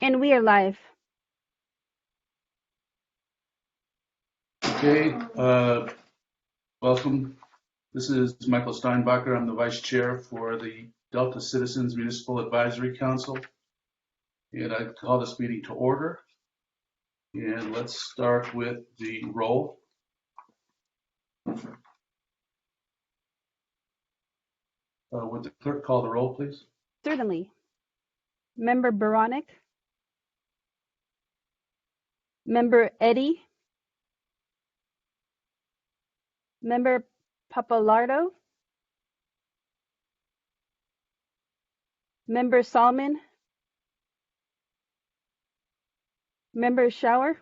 And we are live. Okay, welcome. This is Michael Steinbacher. I'm the Vice Chair for the Delta Citizens Municipal Advisory Council. And I call this meeting to order. And let's start with the roll. Would the clerk call the roll, please? Certainly. Member Baronic. Member Eddy. Member Papalardo. Member Salmon. Member Shower.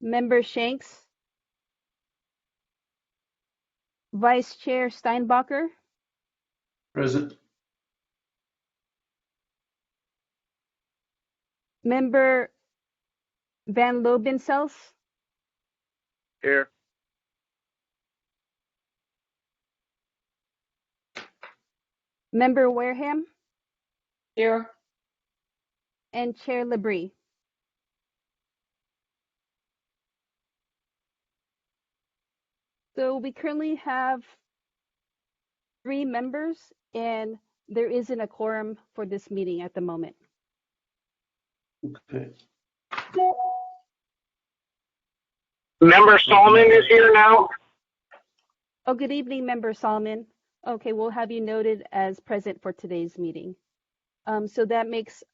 Member Shanks. Vice Chair Steinbacher. Present. Member Van Lobencels. Here. Member Wareham. Here. And Chair Labrie. So we currently have 3 members, and there isn't a quorum for this meeting at the moment. Okay. Member Solomon is here now. Oh, good evening, Member Solomon. Okay, we'll have you noted as present for today's meeting. So that makes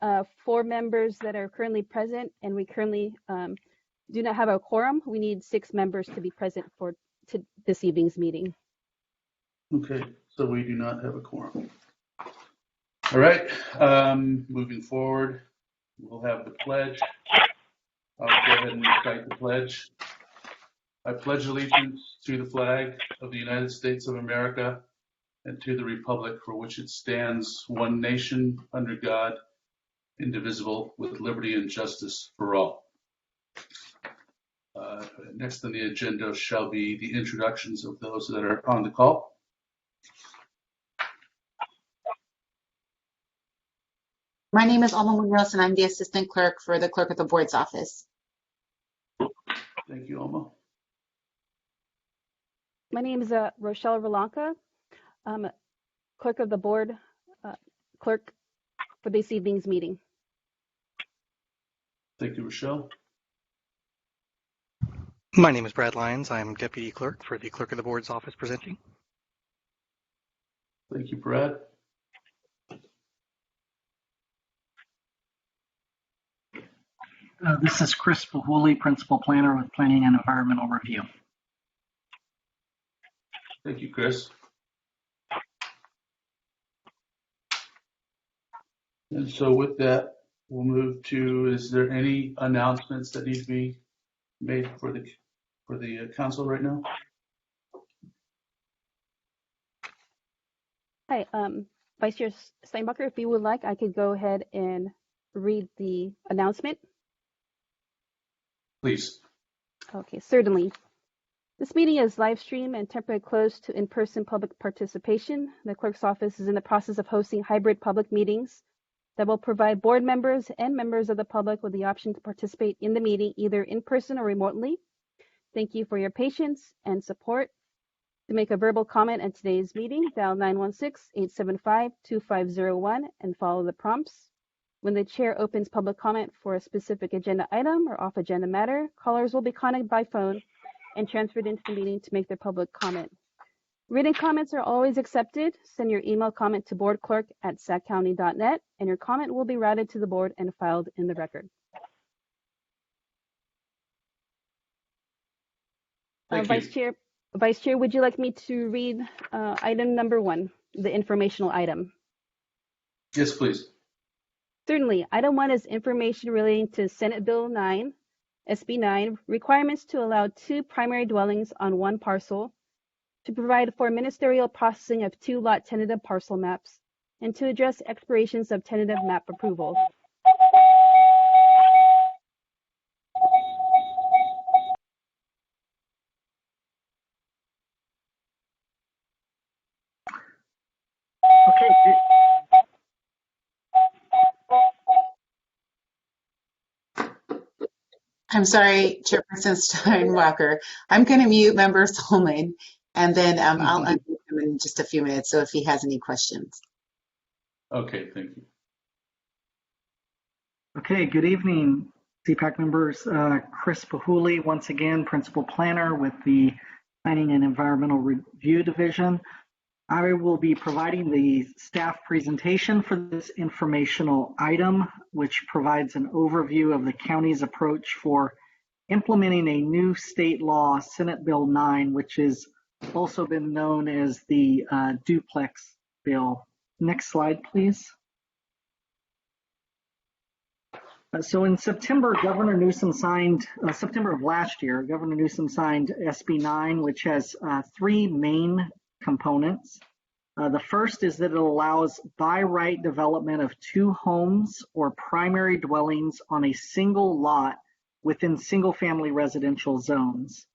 4 members that are currently present, and we currently do not have a quorum. We need 6 members to be present for this evening's meeting. Okay, so we do not have a quorum. All right, moving forward, we'll have the pledge. I'll go ahead and recite the pledge. I pledge allegiance to the flag of the United States of America and to the republic for which it stands, one nation, under God, indivisible, with liberty and justice for all. Next on the agenda shall be the introductions of those that are on the call. My name is Alma Munoz, and I'm the Assistant Clerk for the Clerk of the Board's office. Thank you, Alma. My name is Rochelle Rolanca. I'm Clerk of the Board, Clerk for this evening's meeting. Thank you, Rochelle. My name is Brad Lyons. I'm Deputy Clerk for the Clerk of the Board's office presenting. Thank you, Brad. This is Chris Pahuli, Principal Planner with Planning and Environmental Review. Thank you, Chris. And so with that, we'll move to, is there any announcements that need to be made for the council right now? Hi, Vice Chair Steinbacher, if you would like, I could go ahead and read the announcement. Please. Okay, certainly. This meeting is live streamed and temporarily closed to in-person public participation. The clerk's office is in the process of hosting hybrid public meetings that will provide board members and members of the public with the option to participate in the meeting either in person or remotely. Thank you for your patience and support. To make a verbal comment at today's meeting, dial 916-875-2501 and follow the prompts. When the chair opens public comment for a specific agenda item or off-agenda matter, callers will be contacted by phone and transferred into the meeting to make their public comment. Written comments are always accepted. Send your email comment to boardclerk@saccounty.net, and your comment will be routed to the board and filed in the record. Vice Chair, would you like me to read item number 1, the informational item? Yes, please. Certainly. Item 1 is information relating to Senate Bill 9, SB 9, requirements to allow 2 primary dwellings on 1 parcel, to provide for ministerial processing of 2-lot tentative parcel maps, and to address expirations of tentative map approval. Okay. I'm sorry, Chairperson Steinwalker. I'm going to mute Member Solomon, and then I'll unmute him in just a few minutes, so if he has any questions. Okay, thank you. Okay, good evening, CPAC members. Chris Pahuli, once again, Principal Planner with the Planning and Environmental Review Division. I will be providing the staff presentation for this informational item, which provides an overview of the county's approach for implementing a new state law, Senate Bill 9, which has also been known as the duplex bill. Next slide, please. So in September, Governor Newsom signed, September of last year, Governor Newsom signed SB 9, which has three main components. The first is that it allows by right development of two homes or primary dwellings on a single lot within single family residential zones.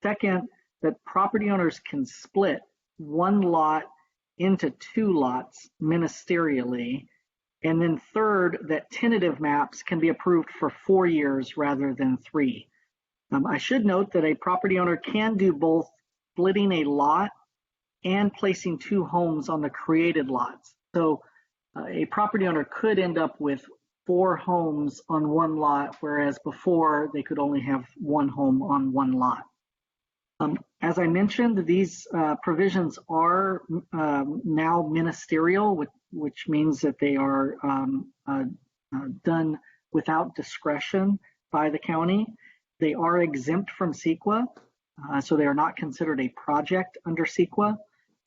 Second, that property owners can split one lot into two lots ministerially. And then third, that tentative maps can be approved for 4 years rather than 3. I should note that a property owner can do both splitting a lot and placing two homes on the created lots. So a property owner could end up with 4 homes on one lot, whereas before they could only have one home on one lot. As I mentioned, these provisions are now ministerial, which means that they are done without discretion by the county. They are exempt from CEQA, so they are not considered a project under CEQA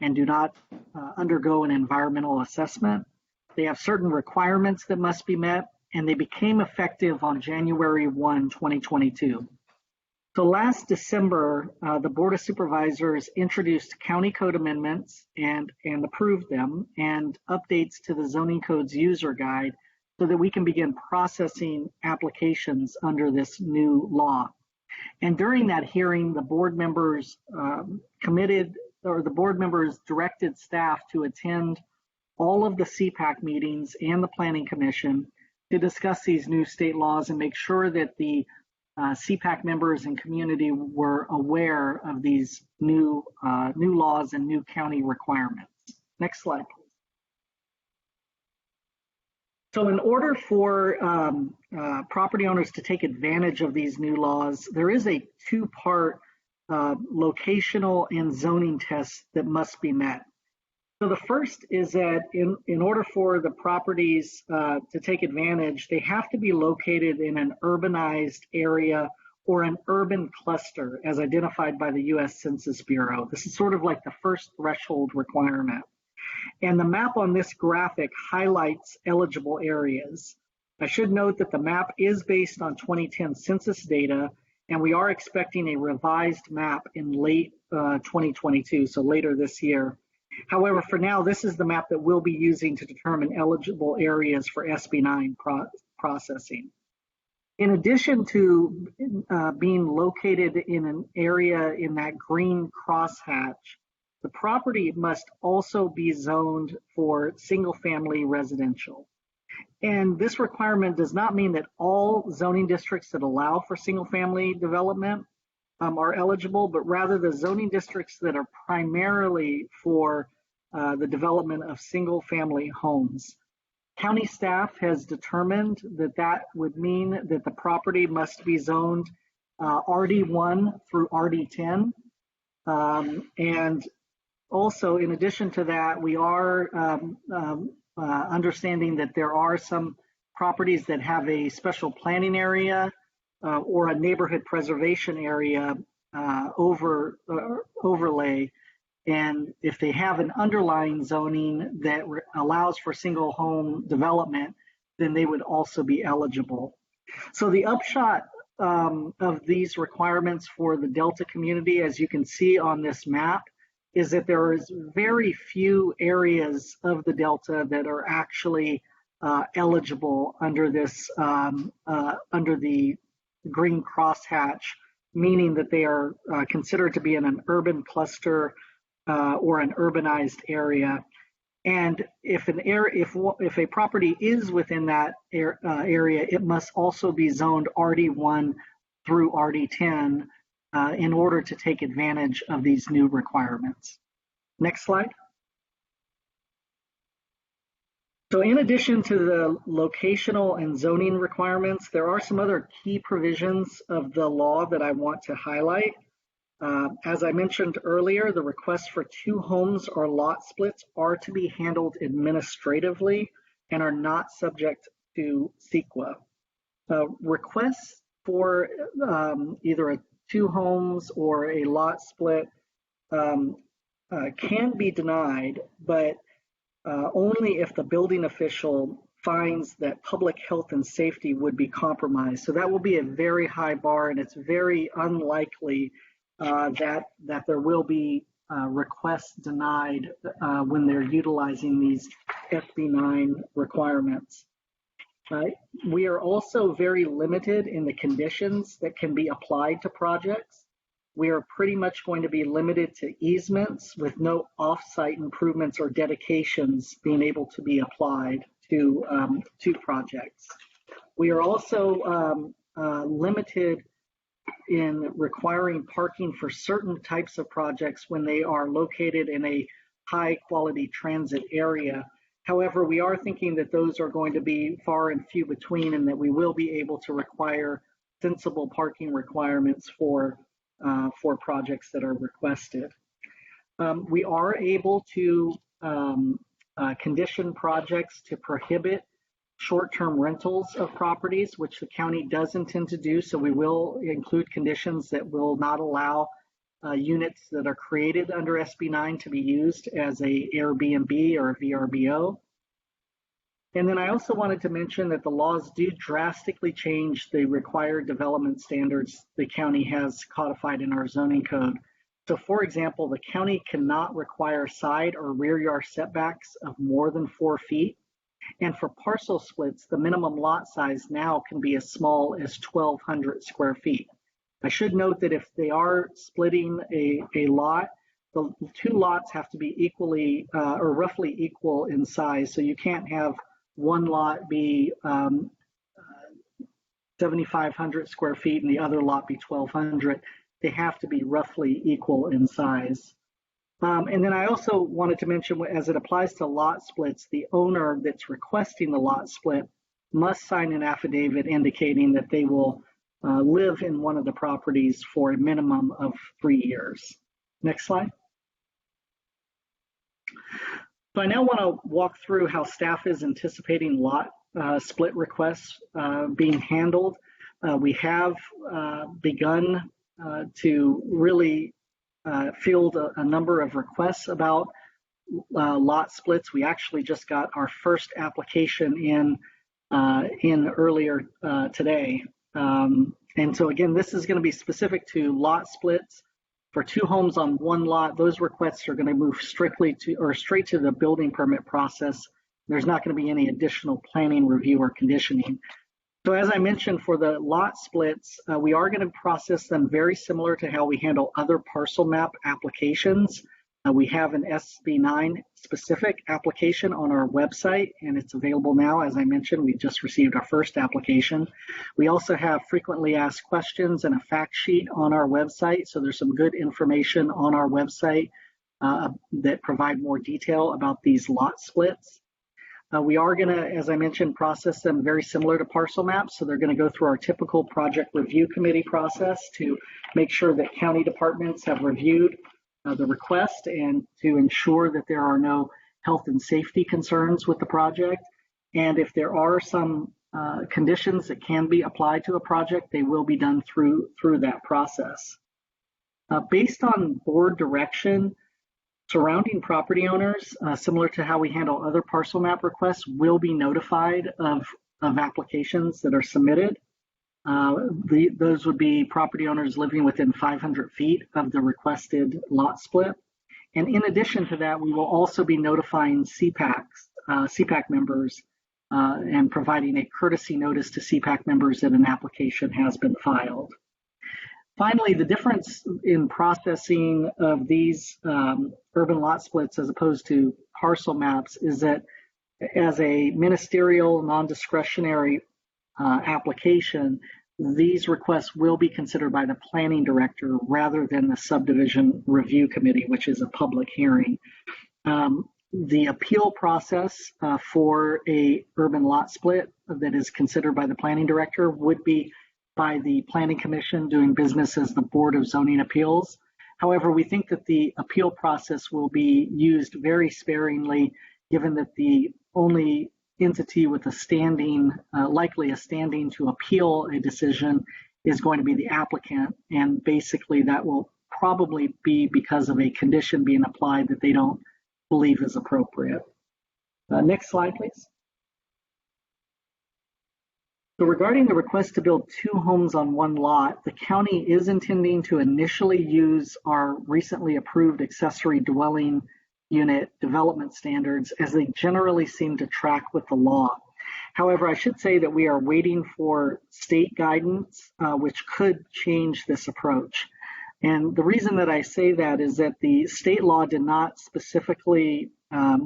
and do not undergo an environmental assessment. They have certain requirements that must be met, and they became effective on January 1, 2022. So last December, the Board of Supervisors introduced county code amendments and approved them, and updates to the zoning code's user guide so that we can begin processing applications under this new law. And during that hearing, the board members the board members directed staff to attend all of the CPAC meetings and the Planning Commission to discuss these new state laws and make sure that the CPAC members and community were aware of these new laws and new county requirements. Next slide, please. So in order for property owners to take advantage of these new laws, there is a two-part locational and zoning test that must be met. So the first is that in order for the properties to take advantage, they have to be located in an urbanized area or an urban cluster as identified by the US Census Bureau. This is sort of like the first threshold requirement. And the map on this graphic highlights eligible areas. I should note that the map is based on 2010 census data, and we are expecting a revised map in late 2022, so later this year. However, for now, this is the map that we'll be using to determine eligible areas for SB 9 processing. In addition to being located in an area in that green crosshatch, the property must also be zoned for single-family residential. And this requirement does not mean that all zoning districts that allow for single-family development are eligible, but rather the zoning districts that are primarily for the development of single-family homes. County staff has determined that that would mean that the property must be zoned RD1 through RD10. And also, in addition to that, we are understanding that there are some properties that have a special planning area or a neighborhood preservation area overlay. And if they have an underlying zoning that allows for single home development, then they would also be eligible. So the upshot of these requirements for the Delta community, as you can see on this map, is that there is very few areas of the Delta that are actually eligible under this, under the green crosshatch, meaning that they are considered to be in an urban cluster or an urbanized area. And if a property is within that area, it must also be zoned RD1 through RD10 in order to take advantage of these new requirements. Next slide. So in addition to the locational and zoning requirements, there are some other key provisions of the law that I want to highlight. As I mentioned earlier, the requests for 2 homes or lot splits are to be handled administratively and are not subject to CEQA. Requests for either a 2 homes or a lot split can be denied, but only if the building official finds that public health and safety would be compromised. So that will be a very high bar, and it's very unlikely that there will be requests denied when they're utilizing these SB9 requirements. We are also very limited in the conditions that can be applied to projects. We are pretty much going to be limited to easements with no off-site improvements or dedications being able to be applied to projects. We are also limited in requiring parking for certain types of projects when they are located in a high quality transit area. However, we are thinking that those are going to be far and few between, and that we will be able to require sensible parking requirements for projects that are requested. We are able to condition projects to prohibit short-term rentals of properties, which the county does intend to do. So we will include conditions that will not allow units that are created under SB9 to be used as a Airbnb or a VRBO. And then I also wanted to mention that the laws do drastically change the required development standards the county has codified in our zoning code. So for example, the county cannot require side or rear yard setbacks of more than 4 feet. And for parcel splits, the minimum lot size now can be as small as 1,200 square feet. I should note that if they are splitting a lot, the 2 lots have to be equally or roughly equal in size. So you can't have one lot be 7,500 square feet and the other lot be 1,200. They have to be roughly equal in size. And then I also wanted to mention, as it applies to lot splits, the owner that's requesting the lot split must sign an affidavit indicating that they will live in one of the properties for a minimum of 3 years. Next slide. So I now want to walk through how staff is anticipating lot split requests being handled. We have begun to really field a number of requests about lot splits. We actually just got our first application in earlier today. And so again, this is going to be specific to lot splits. For 2 homes on 1 lot, those requests are going to move straight to the building permit process. There's not going to be any additional planning review or conditioning. So as I mentioned, for the lot splits, we are going to process them very similar to how we handle other parcel map applications. We have an SB9 specific application on our website, and it's available now. As I mentioned, we just received our first application. We also have frequently asked questions and a fact sheet on our website. So there's some good information on our website that provide more detail about these lot splits. We are going to, as I mentioned, process them very similar to parcel maps. So they're going to go through our typical project review committee process to make sure that county departments have reviewed the request and to ensure that there are no health and safety concerns with the project. And if there are some conditions that can be applied to a project, they will be done through that process. Based on board direction, surrounding property owners, similar to how we handle other parcel map requests, will be notified of applications that are submitted. Those would be property owners living within 500 feet of the requested lot split. And in addition to that, we will also be notifying CPAC members and providing a courtesy notice to CPAC members that an application has been filed. Finally, the difference in processing of these urban lot splits as opposed to parcel maps is that as a ministerial non-discretionary application, these requests will be considered by the planning director rather than the subdivision review committee, which is a public hearing. The appeal process for a urban lot split that is considered by the planning director would be by the planning commission doing business as the Board of Zoning Appeals. However, we think that the appeal process will be used very sparingly, given that the only entity with a standing, likely a standing to appeal a decision is going to be the applicant. And basically that will probably be because of a condition being applied that they don't believe is appropriate. Next slide, please. So regarding the request to build 2 homes on 1 lot, the county is intending to initially use our recently approved accessory dwelling unit development standards, as they generally seem to track with the law. However, I should say that we are waiting for state guidance, which could change this approach. And the reason that I say that is that the state law did not specifically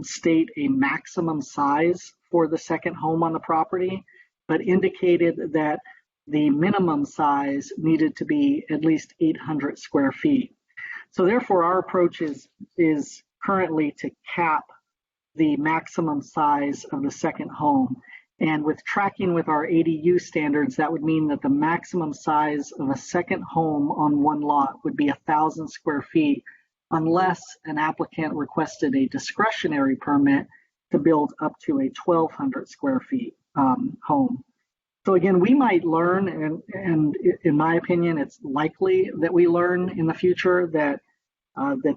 state a maximum size for the second home on the property, but indicated that the minimum size needed to be at least 800 square feet. So therefore, our approach is currently to cap the maximum size of the second home. And with tracking with our ADU standards, that would mean that the maximum size of a second home on 1 lot would be 1,000 square feet, unless an applicant requested a discretionary permit to build up to a 1,200 square feet home. So again, we might learn, and in my opinion, it's likely that we learn in the future that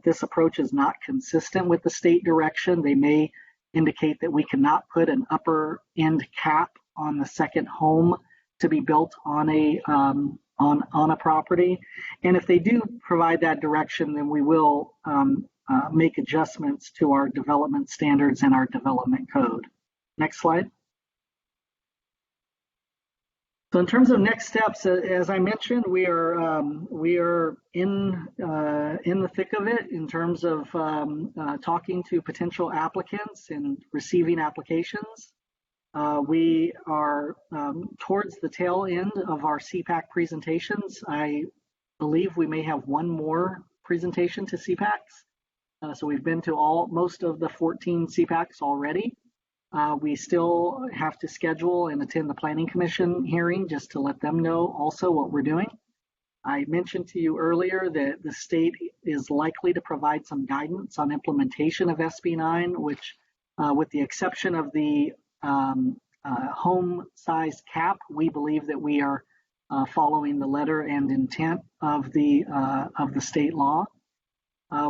this approach is not consistent with the state direction. They may indicate that we cannot put an upper end cap on the second home to be built on a property. And if they do provide that direction, then we will make adjustments to our development standards and our development code. Next slide. So in terms of next steps, as I mentioned, we are in the thick of it in terms of talking to potential applicants and receiving applications. We are towards the tail end of our CPAC presentations. I believe we may have 1 more presentation to CPACs. So we've been to most of the 14 CPACs already. We still have to schedule and attend the Planning Commission hearing just to let them know also what we're doing. I mentioned to you earlier that the state is likely to provide some guidance on implementation of SB 9, which with the exception of the home size cap, we believe that we are following the letter and intent of the state law.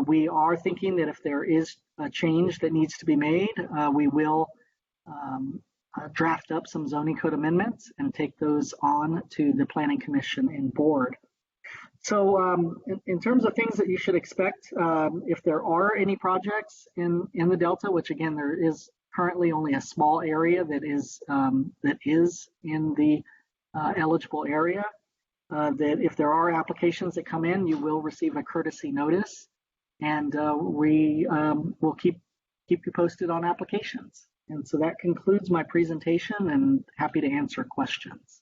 We are thinking that if there is a change that needs to be made, we will draft up some zoning code amendments and take those on to the Planning Commission and board. So in terms of things that you should expect, if there are any projects in the Delta, which again, there is currently only a small area that is in the eligible area, that if there are applications that come in, you will receive a courtesy notice, and we will keep you posted on applications. And so that concludes my presentation, and happy to answer questions.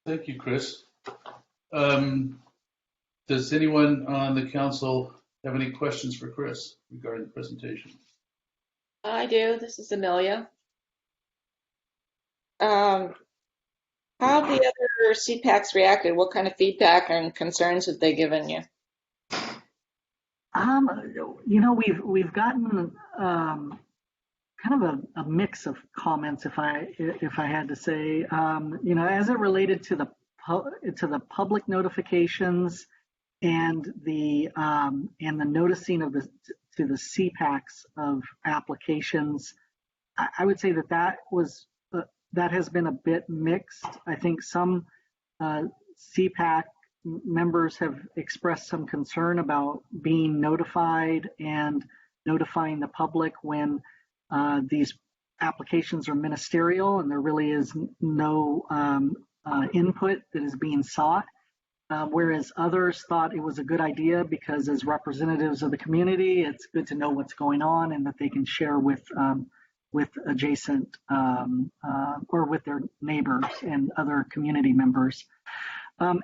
Thank you, Chris. Does anyone on the council have any questions for Chris regarding the presentation? I do. This is Amelia. How have the other CPACs reacted? What kind of feedback and concerns have they given you? You know, we've gotten kind of a mix of comments, if I had to say. You know, as it related to the public notifications and the noticing of to the CPACs of applications, I would say that has been a bit mixed. I think some CPAC members have expressed some concern about being notified and notifying the public when these applications are ministerial and there really is no input that is being sought. Whereas others thought it was a good idea because as representatives of the community, it's good to know what's going on and that they can share with with adjacent or with their neighbors and other community members.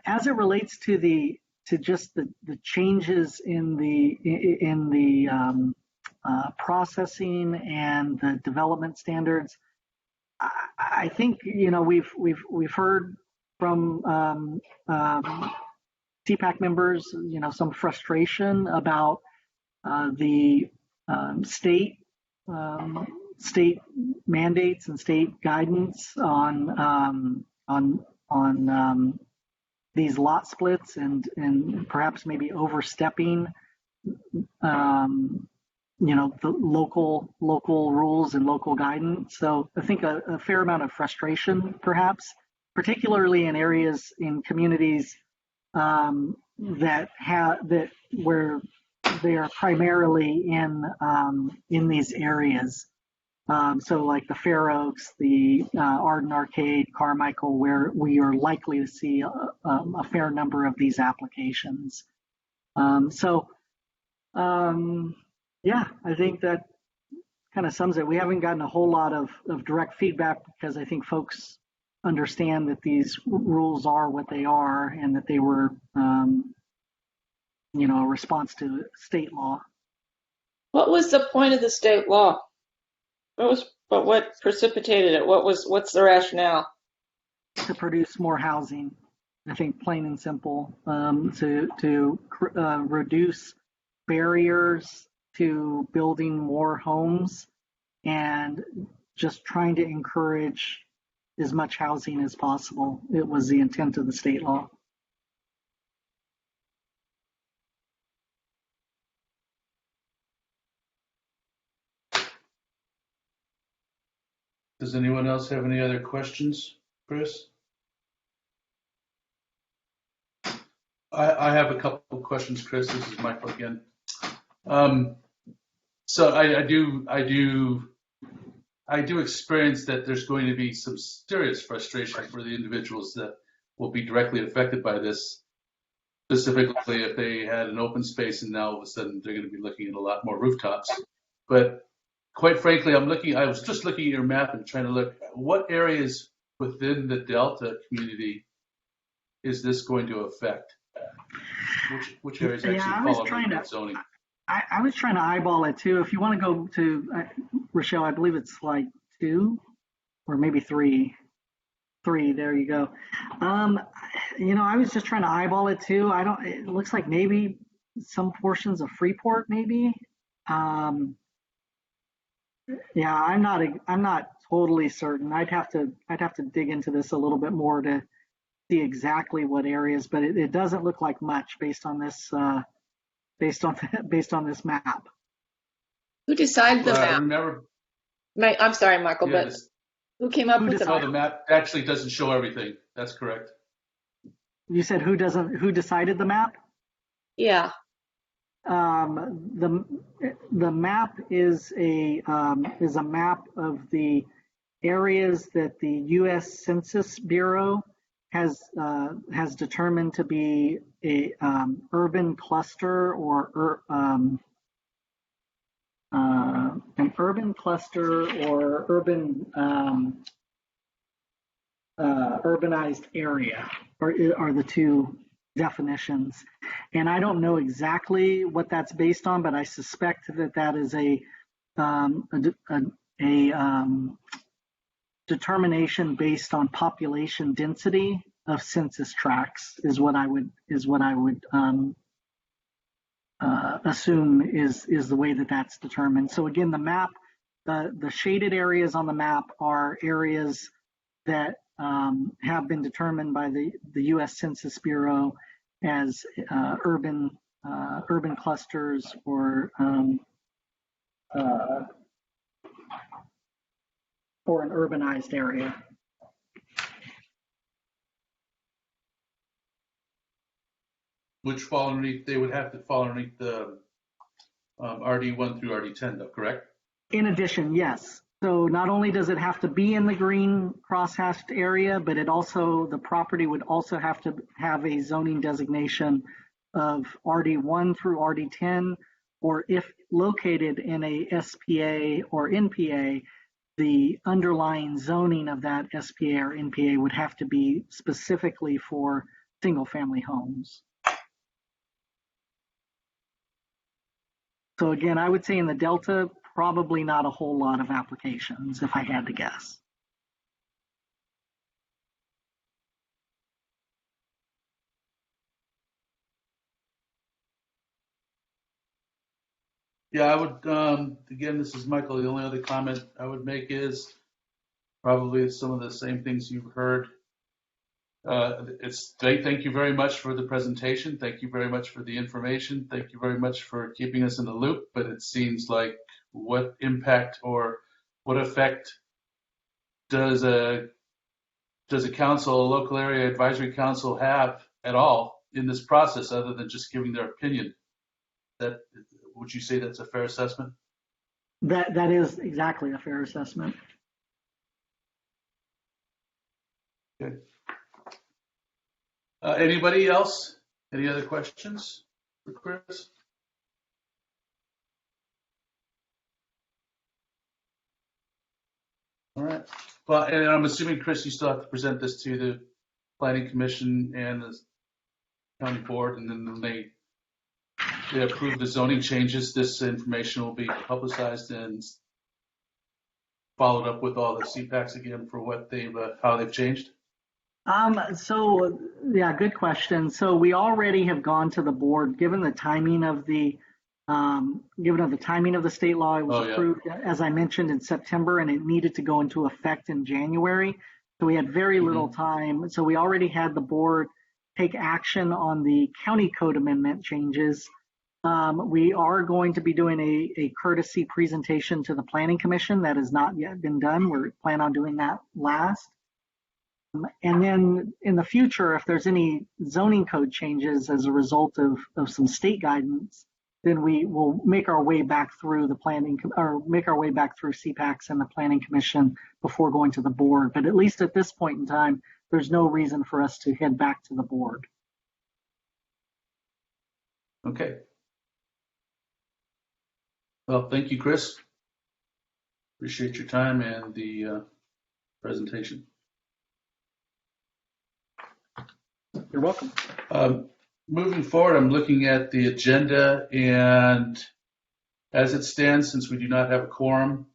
As it relates to just the changes in the processing and the development standards, I think we've heard from CPAC members some frustration about the state mandates and state guidance on these lot splits and perhaps maybe overstepping the local rules and local guidance. So I think a fair amount of frustration, perhaps, particularly in areas in communities where they are primarily in these areas. So like the Fair Oaks, the Arden Arcade, Carmichael, where we are likely to see a fair number of these applications. Yeah, I think that kind of sums it. We haven't gotten a whole lot of direct feedback because I think folks understand that these rules are what they are and that they were, a response to state law. What was the point of the state law? What precipitated it? What's the rationale? To produce more housing, I think, plain and simple, to reduce barriers to building more homes and just trying to encourage as much housing as possible. It was the intent of the state law. Does anyone else have any other questions, Chris? I have a couple of questions, Chris. This is Michael again. So I do experience that there's going to be some serious frustration for the individuals that will be directly affected by this, specifically if they had an open space and now all of a sudden they're going to be looking at a lot more rooftops. But quite frankly, I was just looking at your map and trying to look at what areas within the Delta community is this going to affect? Which areas actually fall under that zoning? I was trying to eyeball it too. If you want to go to Rochelle, I believe it's like 2 or maybe 3. 3, there you go. I was just trying to eyeball it too. It looks like maybe some portions of Freeport, maybe. Yeah, I'm not totally certain. I'd have to dig into this a little bit more to see exactly what areas, but it doesn't look like much based on this map. Who decided the map? Remember, I'm sorry, Michael, but who came up with the map? The map actually doesn't show everything. That's correct. You said who decided the map? Yeah. The map is a map of the areas that the U.S. Census Bureau has determined to be a urban cluster or an urban cluster or urban urbanized area are the two definitions. And I don't know exactly what that's based on, but I suspect that is a determination based on population density of census tracts is what I would assume is the way that that's determined. So again, the map, the shaded areas on the map are areas that have been determined by the U.S. Census Bureau as urban clusters or an urbanized area. Which fall underneath, they would have to fall underneath the RD1 through RD10, though, correct? In addition, yes. So not only does it have to be in the green cross-hatched area, but the property would also have to have a zoning designation of RD1 through RD10, or if located in a SPA or NPA, the underlying zoning of that SPA or NPA would have to be specifically for single-family homes. So again, I would say in the Delta, probably not a whole lot of applications, if I had to guess. Yeah, I would, again, this is Michael. The only other comment I would make is probably some of the same things you've heard. Thank you very much for the presentation. Thank you very much for the information. Thank you very much for keeping us in the loop. But it seems like what impact or what effect does a council, a local area advisory council have at all in this process other than just giving their opinion? Would you say that's a fair assessment? That is exactly a fair assessment. Okay. Anybody else? Any other questions for Chris? All right. Well, and I'm assuming, Chris, you still have to present this to the Planning Commission and the County Board, and then when they approve the zoning changes, this information will be publicized and followed up with all the CPACs again for what how they've changed. So yeah, good question. So we already have gone to the board, given the timing of the state law. It was approved, as I mentioned, in September, and it needed to go into effect in January. So we had very little time. So we already had the board take action on the county code amendment changes. We are going to be doing a courtesy presentation to the Planning Commission that has not yet been done. We plan on doing that last. And then in the future, if there's any zoning code changes as a result of some state guidance, then we will make our way back through the make our way back through CPACs and the Planning Commission before going to the board. But at least at this point in time, there's no reason for us to head back to the board. Okay. Well, thank you, Chris. Appreciate your time and the presentation. You're welcome. Moving forward, I'm looking at the agenda, and as it stands, since we do not have a quorum,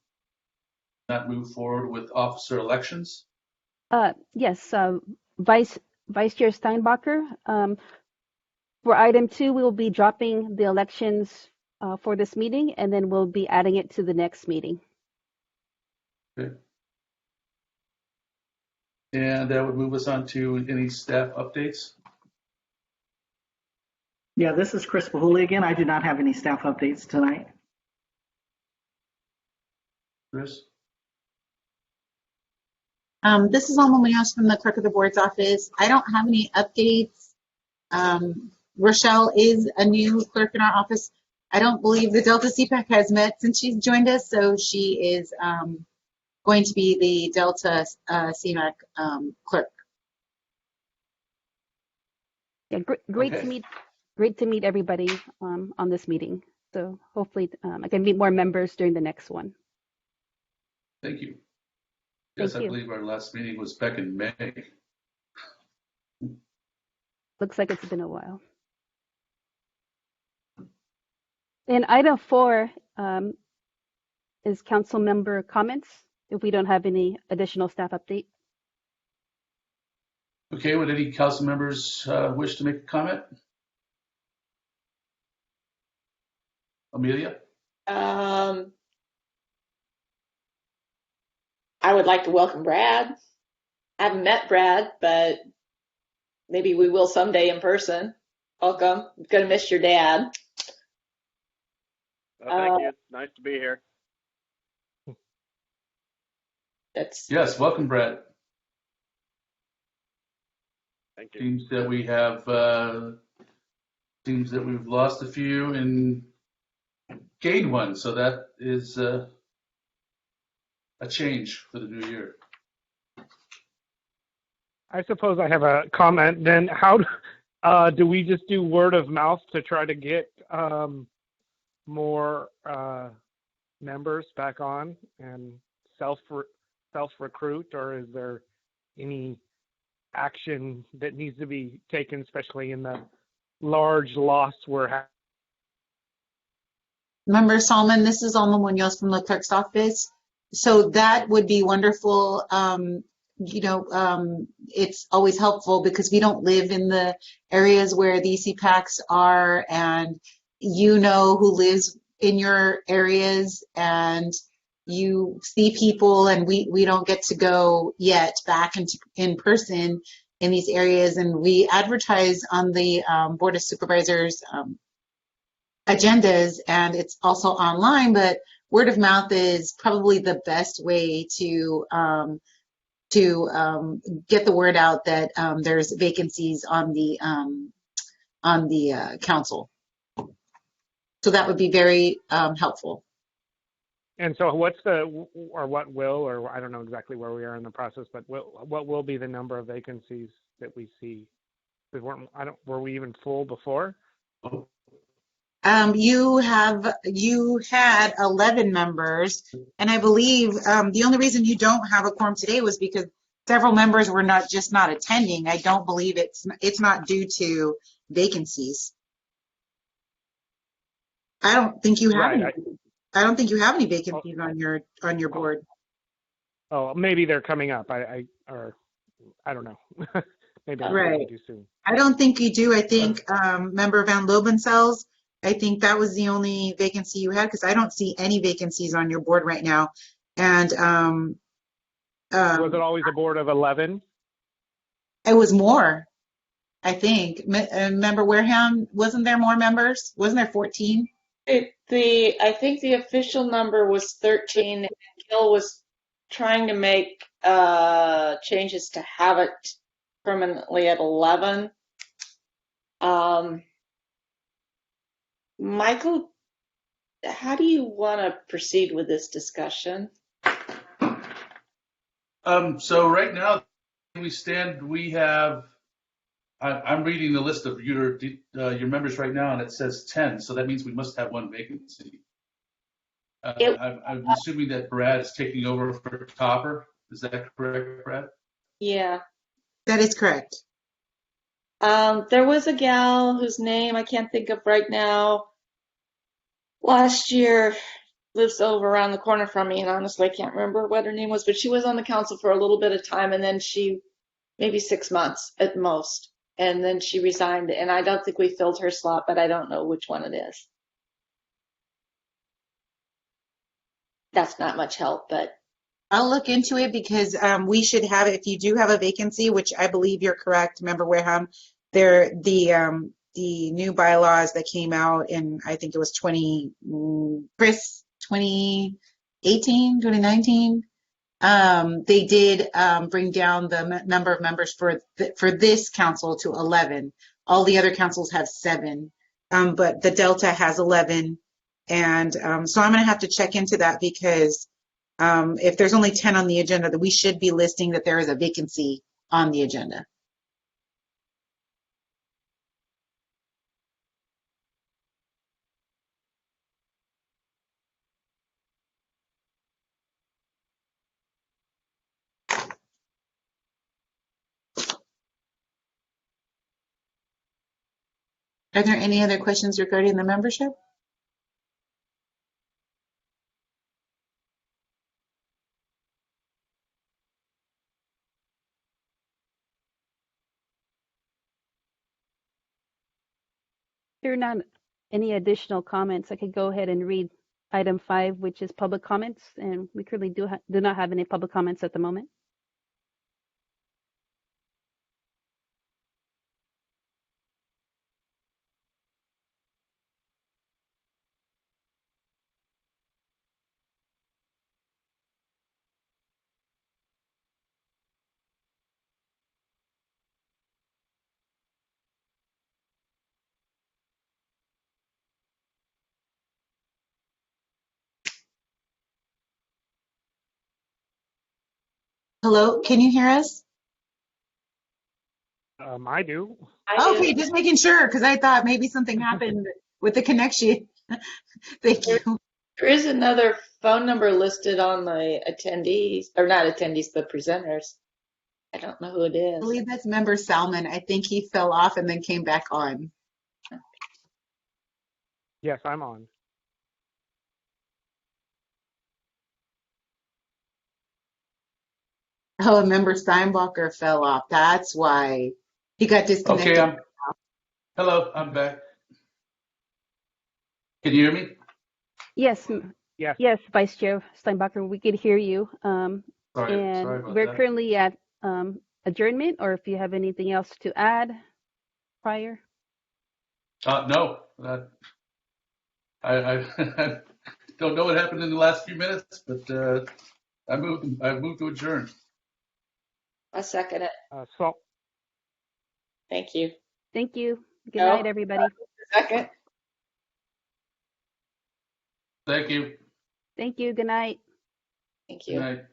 not move forward with officer elections. Yes, Vice Chair Steinbacher. For item 2, we will be dropping the elections for this meeting, and then we'll be adding it to the next meeting. Okay. And that would move us on to any staff updates. Yeah, this is Chris Bahuli again. I do not have any staff updates tonight. Chris? This is Alma Munoz from the Clerk of the Board's office. I don't have any updates. Rochelle is a new clerk in our office. I don't believe the Delta CPAC has met since she's joined us, so she is going to be the Delta CMAC clerk. Yeah, great to meet everybody on this meeting. So hopefully I can meet more members during the next one. Thank you. Yes, Thank you. I believe our last meeting was back in May. Looks like it's been a while. And item 4 is council member comments, if we don't have any additional staff update. Okay, would any council members wish to make a comment? Amelia? I would like to welcome Brad. I haven't met Brad, but maybe we will someday in person. Welcome. I'm gonna miss your dad. Thank you. It's nice to be here. Yes, welcome, Brad. Thank you. Seems that we have seems that we've lost a few and gained one, so that is a change for the new year. I suppose I have a comment then. How do we just do word of mouth to try to get more members back on and self-recruit, or is there any action that needs to be taken, especially in the large loss we're having? Member Solomon, this is Alma Munoz from the clerk's office. So that would be wonderful. It's always helpful because we don't live in the areas where the CPACs are, and you know who lives in your areas, and you see people, and we don't get to go yet back in person in these areas, and we advertise on the Board of Supervisors agendas, and it's also online, but word of mouth is probably the best way to get the word out that there's vacancies on the council. So that would be very helpful. And so what will, or I don't know exactly where we are in the process, but what will be the number of vacancies that we see? Were we even full before? You had 11 members, and I believe the only reason you don't have a quorum today was because several members were not attending. I don't believe it's not due to vacancies. I don't think you have any. I don't think you have any vacancies on your board. Oh, maybe they're coming up. I don't know. Maybe Right. do soon. I don't think you do. I think member Van Lobensel's, I think that was the only vacancy you had, because I don't see any vacancies on your board right now. And was it always a board of 11? It was more, I think. Member Wareham, wasn't there more members? Wasn't there 14? I think the official number was 13. And Gil was trying to make changes to have it permanently at 11. Michael, how do you want to proceed with this discussion? So right now, we have, I'm reading the list of your members right now, and it says 10. So that means we must have one vacancy. I'm assuming that Brad is taking over for Topper. Is that correct, Brad? Yeah. That is correct. There was a gal whose name I can't think of right now. Last year, lives over around the corner from me, and honestly, I can't remember what her name was, but she was on the council for a little bit of time, and then maybe 6 months at most, and then she resigned, and I don't think we filled her slot, but I don't know which one it is. That's not much help, but I'll look into it, because we should have, if you do have a vacancy, which I believe you're correct, Member Wareham, the new bylaws that came out in, I think it was 2018, 2019, they did bring down the number of members for this council to 11. All the other councils have 7, but the Delta has 11. And so I'm going to have to check into that, because if there's only 10 on the agenda, that we should be listing that there is a vacancy on the agenda. Are there any other questions regarding the membership? There are not any additional comments. I could go ahead and read item 5, which is public comments, and we currently do not have any public comments at the moment. Hello, can you hear us? I do. Okay, just making sure, because I thought maybe something happened with the connection. Thank you. There is another phone number listed on the attendees, or not attendees, but presenters. I don't know who it I is. believe that's member Salmon. I think he fell off and then came back on. Yes, I'm on. Oh, and member Steinbacher fell off. That's why he got disconnected. Okay, hello, I'm back. Can you hear me? Yes, Yes. yes, Vice Chair Steinbacher, we could hear you. Sorry And about we're that. currently at adjournment, or if you have anything else to add prior. No, I don't know what happened in the last few minutes, but I moved to adjourn. I second it. So Thank you. Thank you. Good No. night, everybody. Second. Thank you. Thank you. Good night. Thank Good you. night.